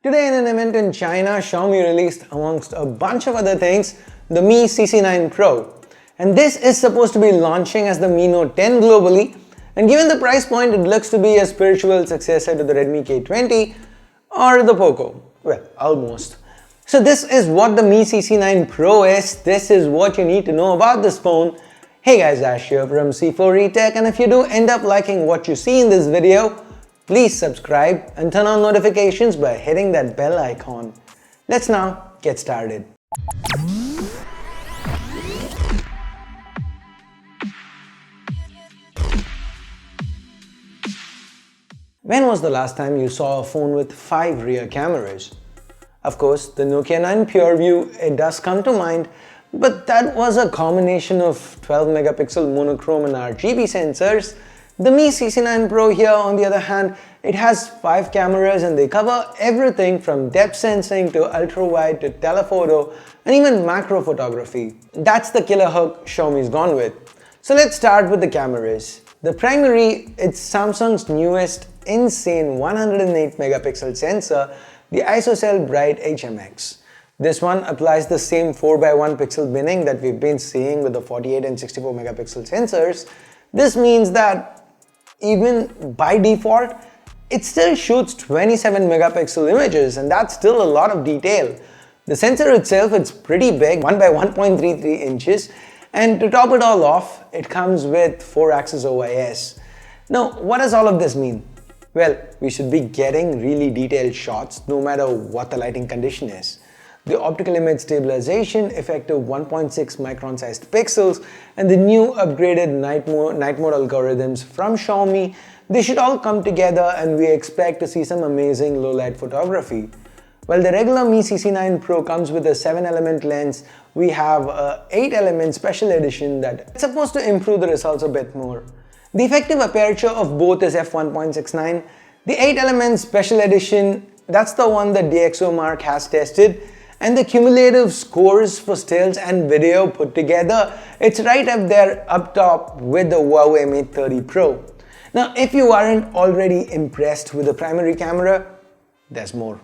Today in an event in China, Xiaomi released, amongst a bunch of other things, the Mi CC9 Pro. And this is supposed to be launching as the Mi Note 10 globally, and given the price point, it looks to be a spiritual successor to the Redmi K20 or the Poco. Well, almost. So this is what the Mi CC9 Pro is. This is what you need to know about this phone. Hey guys, Ash here from C4eTech, and if you do end up liking what you see in this video, please subscribe and turn on notifications by hitting that bell icon. Let's now get started. When was the last time you saw a phone with 5 rear cameras? Of course, the Nokia 9 PureView, it does come to mind, but that was a combination of 12 megapixel monochrome and RGB sensors. The Mi CC9 Pro here, on the other hand, it has 5 cameras and they cover everything from depth sensing to ultrawide to telephoto and even macro photography. That's the killer hook Xiaomi's gone with. So let's start with the cameras. The primary, it's Samsung's newest insane 108 megapixel sensor, the ISOCELL Bright HMX. This one applies the same 4x1 pixel binning that we've been seeing with the 48 and 64 megapixel sensors. This means that even by default, it still shoots 27 megapixel images, and that's still a lot of detail. The sensor itself, it's pretty big, 1 by 1.33 inches, and to top it all off, it comes with 4-axis OIS. Now, what does all of this mean? Well, we should be getting really detailed shots no matter what the lighting condition is. The optical image stabilization, effective 1.6 micron sized pixels, and the new upgraded night mode algorithms from Xiaomi, they should all come together and we expect to see some amazing low light photography. While the regular Mi CC9 Pro comes with a 7-element lens, we have a 8-element special edition that's supposed to improve the results a bit more. The effective aperture of both is f1.69. The 8-element special edition, that's the one that DXO Mark has tested, and the cumulative scores for stills and video put together, it's right up there up top with the Huawei Mate 30 Pro. Now, if you aren't already impressed with the primary camera, there's more.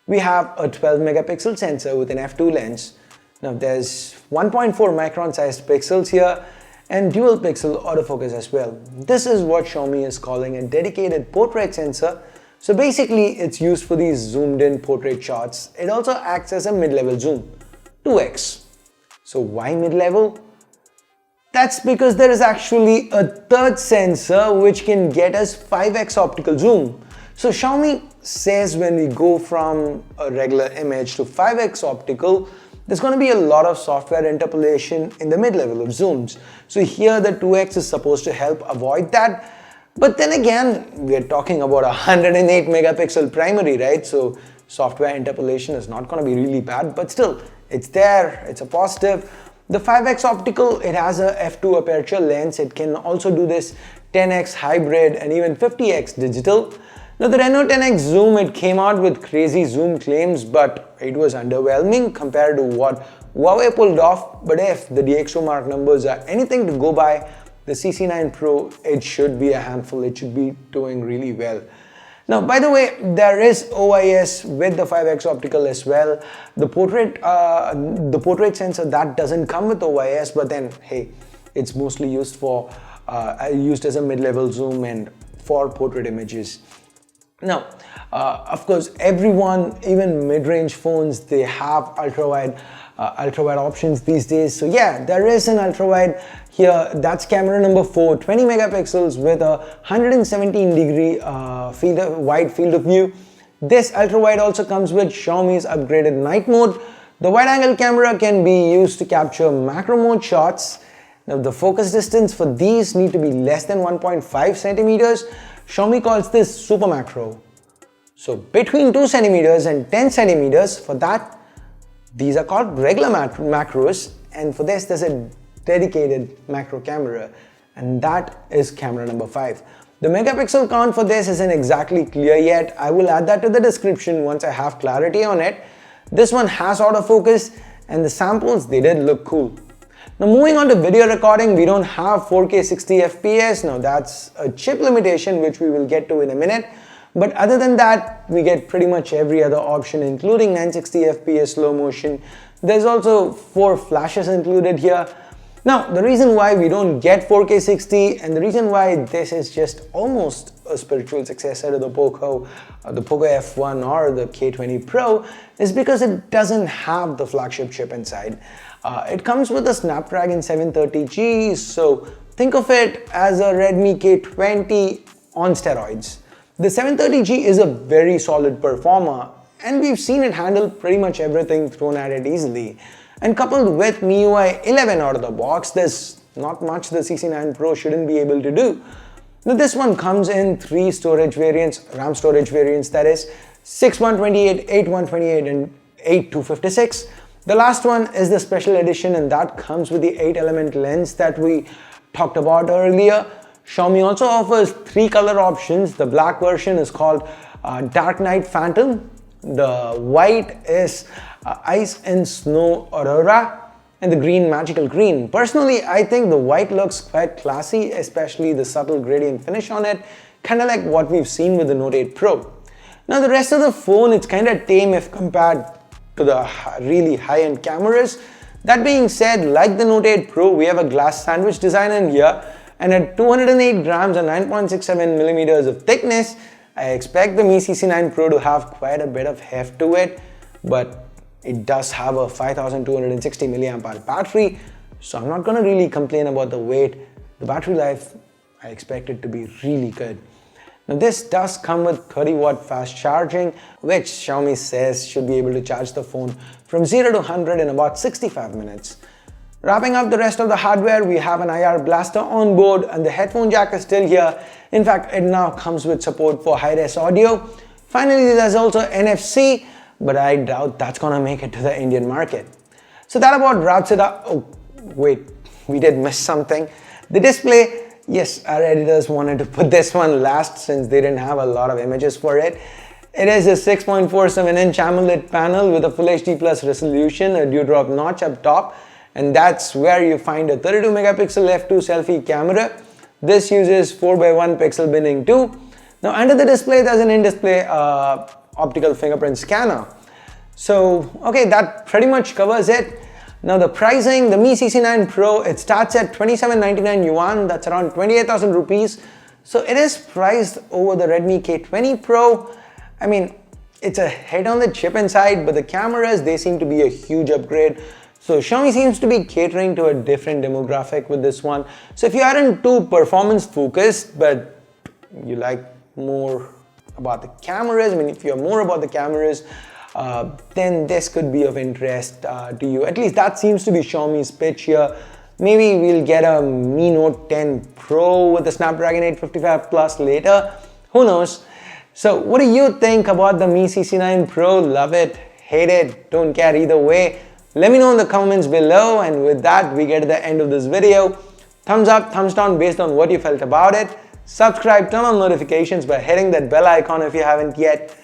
We have a 12 megapixel sensor with an f2 lens. Now there's 1.4 micron sized pixels here and dual pixel autofocus as well. This is what Xiaomi is calling a dedicated portrait sensor. So basically it's used for these zoomed in portrait shots. It also acts as a mid-level zoom, 2x. So why mid-level? That's because there is actually a third sensor which can get us 5x optical zoom. So Xiaomi says when we go from a regular image to 5x optical, there's going to be a lot of software interpolation in the mid-level of zooms. So here the 2x is supposed to help avoid that. But then again, we're talking about a 108 megapixel primary, right? So software interpolation is not going to be really bad, but still, it's there, it's a positive. The 5x optical, it has a f2 aperture lens. It can also do this 10x hybrid and even 50x digital. Now the Reno 10x zoom, it came out with crazy zoom claims, but it was underwhelming compared to what Huawei pulled off. But if the DXO Mark numbers are anything to go by, the CC9 Pro, it should be a handful. It should be doing really well. Now, by the way, there is OIS with the 5x optical as well. The portrait sensor, that doesn't come with OIS, but then hey, it's mostly used for used as a mid-level zoom and for portrait images. Now, of course, everyone, even mid-range phones, they have ultrawide options these days. So yeah, there is an ultrawide here. That's camera number 4, 20 megapixels with a 117 degree wide field of view. This ultrawide also comes with Xiaomi's upgraded night mode. The wide angle camera can be used to capture macro mode shots. Now the focus distance for these need to be less than 1.5 centimeters. Xiaomi calls this super macro. So between 2 centimeters and 10 centimeters, for that, these are called regular macros, and for this there's a dedicated macro camera, and that is camera number 5. The megapixel count for this isn't exactly clear yet. I will add that to the description once I have clarity on it. This one has autofocus, and the samples, they did look cool. Now moving on to video recording, we don't have 4K 60 FPS. Now that's a chip limitation which we will get to in a minute. But other than that, we get pretty much every other option, including 960 FPS slow motion. There's also 4 flashes included here. Now, the reason why we don't get 4K 60 and the reason why this is just almost a spiritual successor to the Poco F1 or the K20 Pro is because it doesn't have the flagship chip inside. It comes with a Snapdragon 730G, so think of it as a Redmi K20 on steroids. The 730G is a very solid performer and we've seen it handle pretty much everything thrown at it easily. And coupled with MIUI 11 out of the box, there's not much the CC9 Pro shouldn't be able to do. Now this one comes in 3 storage variants, RAM storage variants that is, 6128, 8128 and 8256. The last one is the special edition and that comes with the 8-element lens that we talked about earlier. Xiaomi also offers 3 color options. The black version is called Dark Knight Phantom. The white is Ice and Snow Aurora and the green Magical Green. Personally, I think the white looks quite classy, especially the subtle gradient finish on it, kind of like what we've seen with the Note 8 Pro. Now the rest of the phone, it's kind of tame if compared to the really high-end cameras. That being said, like the Note 8 Pro, we have a glass sandwich design in here, and at 208 grams and 9.67 millimeters of thickness, I expect the Mi CC9 Pro to have quite a bit of heft to it, but it does have a 5260 milliamp hour battery, so I'm not going to really complain about the weight. The battery life, I expect it to be really good. Now this does come with 30-watt fast charging, which Xiaomi says should be able to charge the phone from 0 to 100 in about 65 minutes. Wrapping up the rest of the hardware, we have an IR blaster on board and the headphone jack is still here. In fact, it now comes with support for high-res audio. Finally, there's also NFC, but I doubt that's gonna make it to the Indian market. So that about wraps it up. Oh, wait, we did miss something. The display, yes, our editors wanted to put this one last since they didn't have a lot of images for it. It is a 6.47-inch AMOLED panel with a Full HD Plus resolution, a dewdrop notch up top, and that's where you find a 32 megapixel f2 selfie camera. This uses 4x1 pixel binning too. Now under the display there's an in-display optical fingerprint scanner. So okay, that pretty much covers it. Now the pricing, the Mi CC9 Pro, it starts at 2799 yuan, that's around 28,000 rupees. So it is priced over the Redmi K20 Pro. I mean, it's a head on the chip inside, but the cameras, they seem to be a huge upgrade. So Xiaomi seems to be catering to a different demographic with this one. So if you aren't too performance focused, but you like more about the cameras, I mean if you're more about the cameras, then this could be of interest to you. At least that seems to be Xiaomi's pitch here. Maybe we'll get a Mi Note 10 Pro with the Snapdragon 855 Plus later. Who knows? So what do you think about the Mi CC9 Pro? Love it, hate it, don't care either way. Let me know in the comments below, and with that we get to the end of this video. Thumbs up, thumbs down based on what you felt about it. Subscribe, turn on notifications by hitting that bell icon if you haven't yet.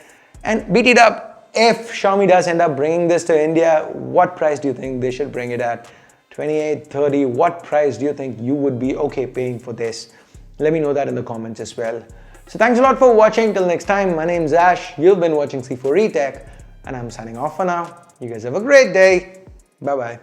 And beat it up, if Xiaomi does end up bringing this to India, what price do you think they should bring it at? 28, 30, what price do you think you would be okay paying for this? Let me know that in the comments as well. So thanks a lot for watching. Till next time, my name's Ash. You've been watching C4E Tech, and I'm signing off for now. You guys have a great day. Bye-bye.